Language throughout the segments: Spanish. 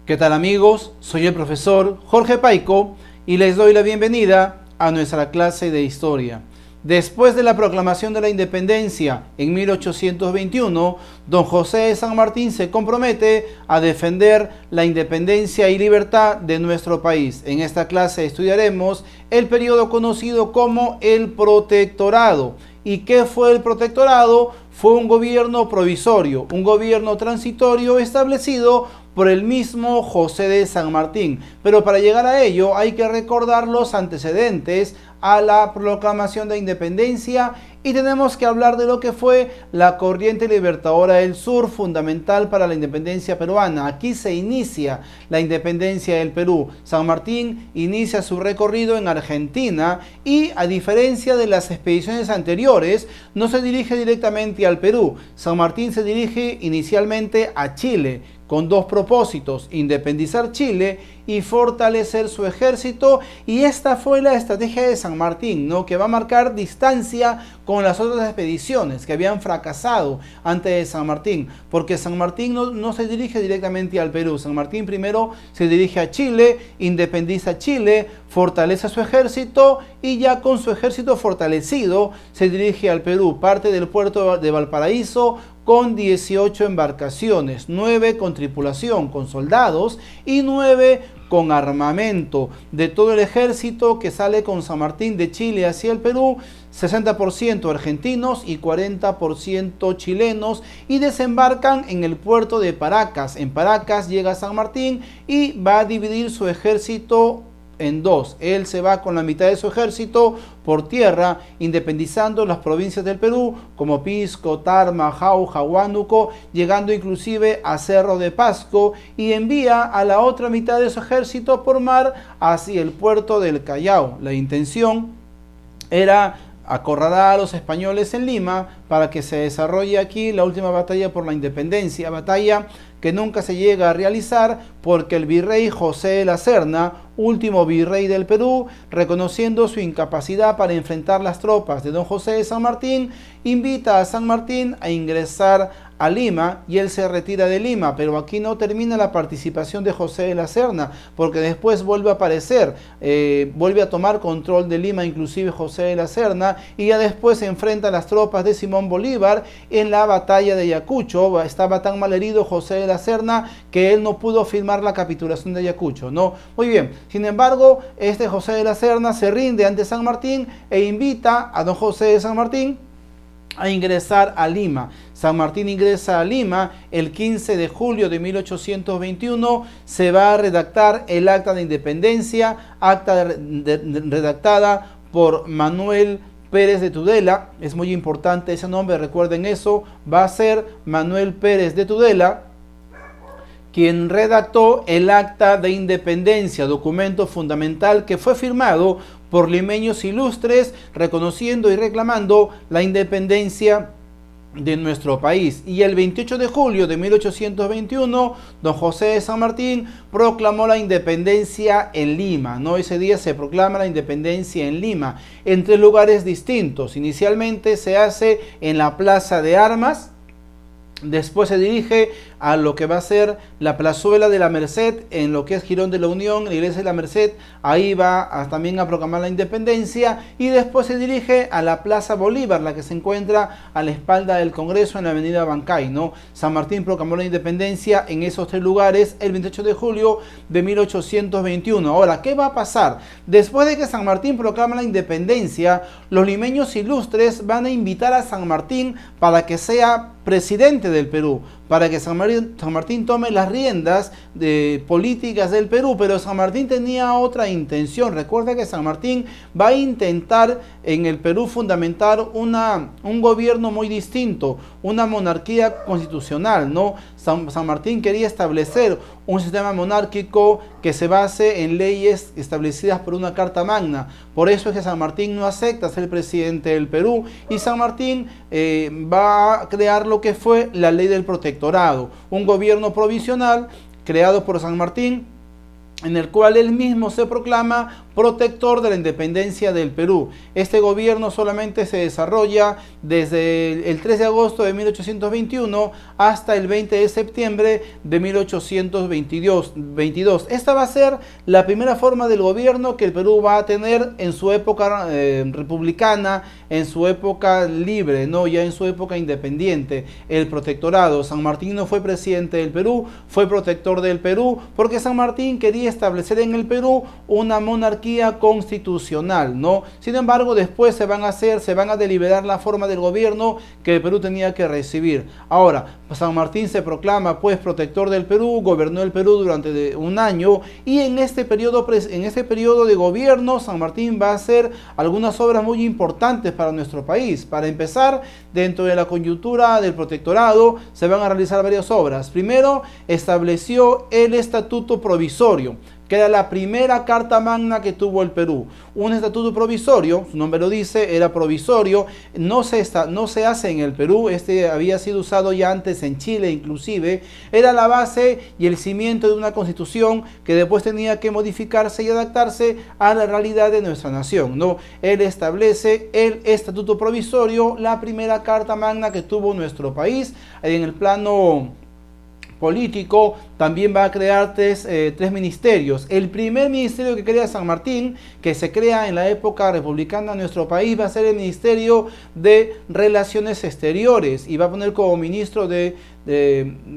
¿Qué tal amigos? Soy el profesor Jorge Paico y les doy la bienvenida a nuestra clase de historia. Después de la proclamación de la independencia en 1821, don José de San Martín se compromete a defender la independencia y libertad de nuestro país. En esta clase estudiaremos el periodo conocido como el Protectorado. ¿Y qué fue el Protectorado? Fue un gobierno provisorio, un gobierno transitorio establecido por el mismo José de San Martín. Pero para llegar a ello hay que recordar los antecedentes a la proclamación de independencia y tenemos que hablar de lo que fue la corriente libertadora del sur, fundamental para la independencia peruana. Aquí se inicia la independencia del Perú. San Martín inicia su recorrido en Argentina y, a diferencia de las expediciones anteriores, no se dirige directamente al Perú. San Martín se dirige inicialmente a Chile, con dos propósitos: independizar Chile y fortalecer su ejército. Y esta fue la estrategia de San Martín, ¿no? Que va a marcar distancia con las otras expediciones que habían fracasado antes de San Martín, porque San Martín no se dirige directamente al Perú. San Martín primero se dirige a Chile, independiza Chile, fortalece su ejército y ya con su ejército fortalecido se dirige al Perú. Parte del puerto de Valparaíso con 18 embarcaciones, 9 con tripulación, con soldados, y 9 con armamento. De todo el ejército que sale con San Martín de Chile hacia el Perú, 60% argentinos y 40% chilenos, y desembarcan en el puerto de Paracas. En Paracas llega San Martín y va a dividir su ejército en dos. Él se va con la mitad de su ejército por tierra, independizando las provincias del Perú como Pisco, Tarma, Jauja, Huánuco, llegando inclusive a Cerro de Pasco, y envía a la otra mitad de su ejército por mar hacia el puerto del Callao. La intención era acorralar a los españoles en Lima para que se desarrolle aquí la última batalla por la independencia, batalla que nunca se llega a realizar porque el virrey José de la Serna, último virrey del Perú, reconociendo su incapacidad para enfrentar las tropas de don José de San Martín, invita a San Martín a ingresar a Lima y él se retira de Lima. Pero aquí no termina la participación de José de la Serna, porque después vuelve a aparecer, vuelve a tomar control de Lima inclusive José de la Serna, y ya después se enfrenta a las tropas de Simón Bolívar en la batalla de Ayacucho. Estaba tan mal herido José de la Serna que él no pudo firmar la capitulación de Ayacucho, ¿no? Muy bien, sin embargo, este José de la Serna se rinde ante San Martín e invita a don José de San Martín a ingresar a Lima. San Martín ingresa a Lima el 15 de julio de 1821. Se va a redactar el acta de independencia, acta redactada por Manuel Pérez de Tudela. Es muy importante ese nombre, recuerden eso. Va a ser Manuel Pérez de Tudela quien redactó el acta de independencia, documento fundamental que fue firmado por limeños ilustres, reconociendo y reclamando la independencia de nuestro país. Y el 28 de julio de 1821, don José de San Martín proclamó la independencia en Lima, ¿no? Ese día se proclama la independencia en Lima, en 3 lugares distintos. Inicialmente se hace en la Plaza de Armas, después se dirige a lo que va a ser la Plazuela de la Merced, en lo que es Girón de la Unión, la Iglesia de la Merced. Ahí va también a proclamar la independencia, y después se dirige a la Plaza Bolívar, la que se encuentra a la espalda del Congreso en la avenida Bancay, ¿no? San Martín proclamó la independencia en esos 3 lugares el 28 de julio de 1821. Ahora, ¿qué va a pasar? Después de que San Martín proclama la independencia, los limeños ilustres van a invitar a San Martín para que sea presidente del Perú, para que San Martín tome las riendas de políticas del Perú. Pero San Martín tenía otra intención. Recuerda que San Martín va a intentar en el Perú fundamentar un gobierno muy distinto, una monarquía constitucional, ¿no? San Martín quería establecer un sistema monárquico que se base en leyes establecidas por una Carta Magna. Por eso es que San Martín no acepta ser presidente del Perú, y San Martín va a crear lo que fue la ley del protectorado, un gobierno provisional creado por San Martín, en el cual él mismo se proclama protector de la independencia del Perú. Este gobierno solamente se desarrolla desde el 3 de agosto de 1821 hasta el 20 de septiembre de 1822. Esta va a ser la primera forma del gobierno que el Perú va a tener en su época republicana, en su época libre, ¿no? Ya en su época independiente. El protectorado. San Martín no fue presidente del Perú, fue protector del Perú, porque San Martín quería establecer en el Perú una monarquía constitucional, ¿no? Sin embargo, después se van a deliberar la forma del gobierno que el Perú tenía que recibir. Ahora, San Martín se proclama pues protector del Perú, gobernó el Perú durante un año, y en este periodo de gobierno San Martín va a hacer algunas obras muy importantes para nuestro país. Para empezar, dentro de la coyuntura del protectorado se van a realizar varias obras. Primero, estableció el Estatuto Provisorio, que era la primera carta magna que tuvo el Perú. Un estatuto provisorio, su nombre lo dice, era provisorio, no se hace en el Perú, este había sido usado ya antes en Chile inclusive, era la base y el cimiento de una constitución que después tenía que modificarse y adaptarse a la realidad de nuestra nación, ¿no? Él establece el estatuto provisorio, la primera carta magna que tuvo nuestro país. En el plano político también va a crear tres ministerios. El primer ministerio que crea San Martín, que se crea en la época republicana de nuestro país, va a ser el Ministerio de Relaciones Exteriores, y va a poner como ministro de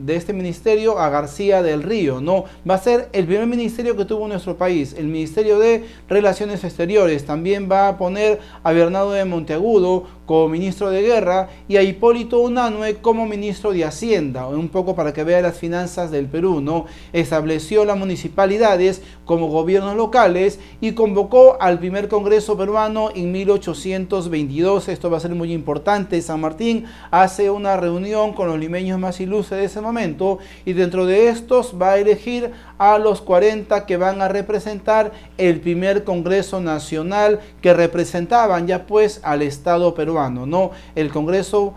este ministerio a García del Río, ¿no? Va a ser el primer ministerio que tuvo nuestro país, el Ministerio de Relaciones Exteriores. También va a poner a Bernardo de Monteagudo como ministro de Guerra y a Hipólito Unanue como ministro de Hacienda, un poco para que vea las finanzas del Perú, ¿no? Estableció las municipalidades como gobiernos locales y convocó al primer Congreso peruano en 1822. Esto va a ser muy importante. San Martín hace una reunión con los limeños más ilustres de ese momento, y dentro de estos va a elegir a los 40 que van a representar el primer Congreso Nacional, que representaban ya pues al Estado peruano, ¿no? El Congreso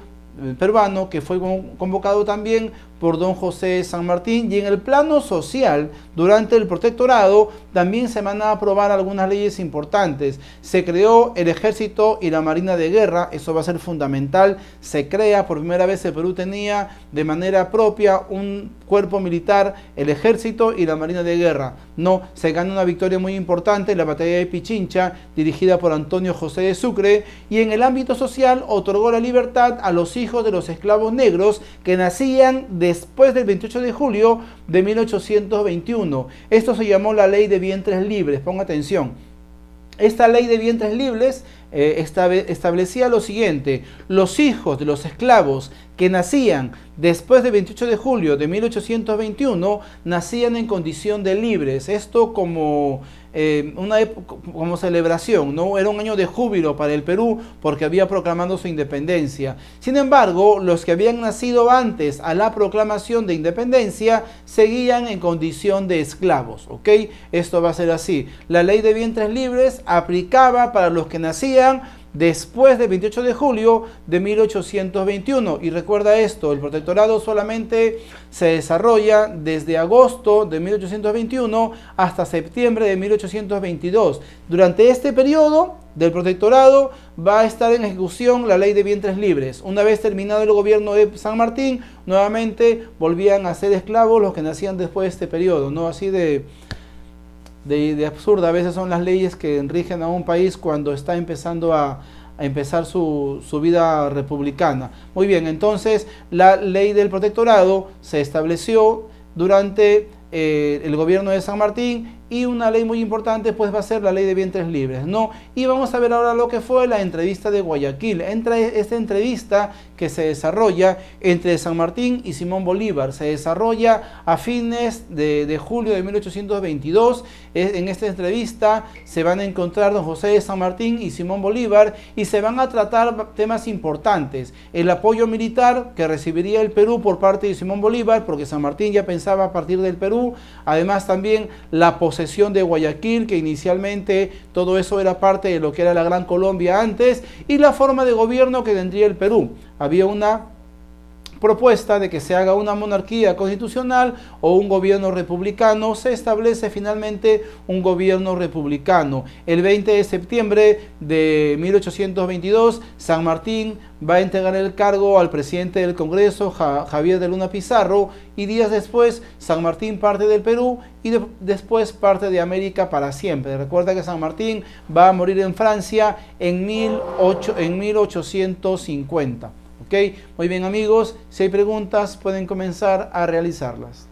peruano, que fue convocado también por don José San Martín. Y en el plano social, durante el protectorado, también se van a aprobar algunas leyes importantes. Se creó el Ejército y la Marina de Guerra, eso va a ser fundamental. Se crea, por primera vez el Perú tenía de manera propia un cuerpo militar, el Ejército y la Marina de Guerra. No, se gana una victoria muy importante en la batalla de Pichincha, dirigida por Antonio José de Sucre, y en el ámbito social otorgó la libertad a los hijos de los esclavos negros que nacían después del 28 de julio de 1821. Esto se llamó la Ley de Vientres Libres. Ponga atención. Esta Ley de Vientres Libres establecía lo siguiente: los hijos de los esclavos que nacían después del 28 de julio de 1821 nacían en condición de libres. Esto como una época, como celebración, ¿no? Era un año de júbilo para el Perú porque había proclamado su independencia. Sin embargo, los que habían nacido antes a la proclamación de independencia seguían en condición de esclavos, ¿ok? Esto va a ser así. La Ley de Vientres Libres aplicaba para los que nacían después del 28 de julio de 1821. Y recuerda esto, el protectorado solamente se desarrolla desde agosto de 1821 hasta septiembre de 1822. Durante este periodo del protectorado va a estar en ejecución la Ley de Vientres Libres. Una vez terminado el gobierno de San Martín, nuevamente volvían a ser esclavos los que nacían después de este periodo, ¿no? Así de absurda a veces son las leyes que rigen a un país cuando está empezando a empezar su vida republicana. Muy bien, entonces la Ley del Protectorado se estableció durante el gobierno de San Martín, y una ley muy importante pues va a ser la Ley de Vientres Libres, ¿no? Y vamos a ver ahora lo que fue la entrevista de Guayaquil. Esta entrevista que se desarrolla entre San Martín y Simón Bolívar se desarrolla a fines de julio de 1822. En esta entrevista se van a encontrar don José de San Martín y Simón Bolívar, y se van a tratar temas importantes: el apoyo militar que recibiría el Perú por parte de Simón Bolívar, porque San Martín ya pensaba a partir del Perú. Además también la posesión de Guayaquil, que inicialmente todo eso era parte de lo que era la Gran Colombia antes, y la forma de gobierno que tendría el Perú. Había una propuesta de que se haga una monarquía constitucional o un gobierno republicano, se establece finalmente un gobierno republicano. El 20 de septiembre de 1822, San Martín va a entregar el cargo al presidente del Congreso, Javier de Luna Pizarro, y días después San Martín parte del Perú y después parte de América para siempre. Recuerda que San Martín va a morir en Francia en 1850. ¿Ok? Muy bien, amigos, si hay preguntas pueden comenzar a realizarlas.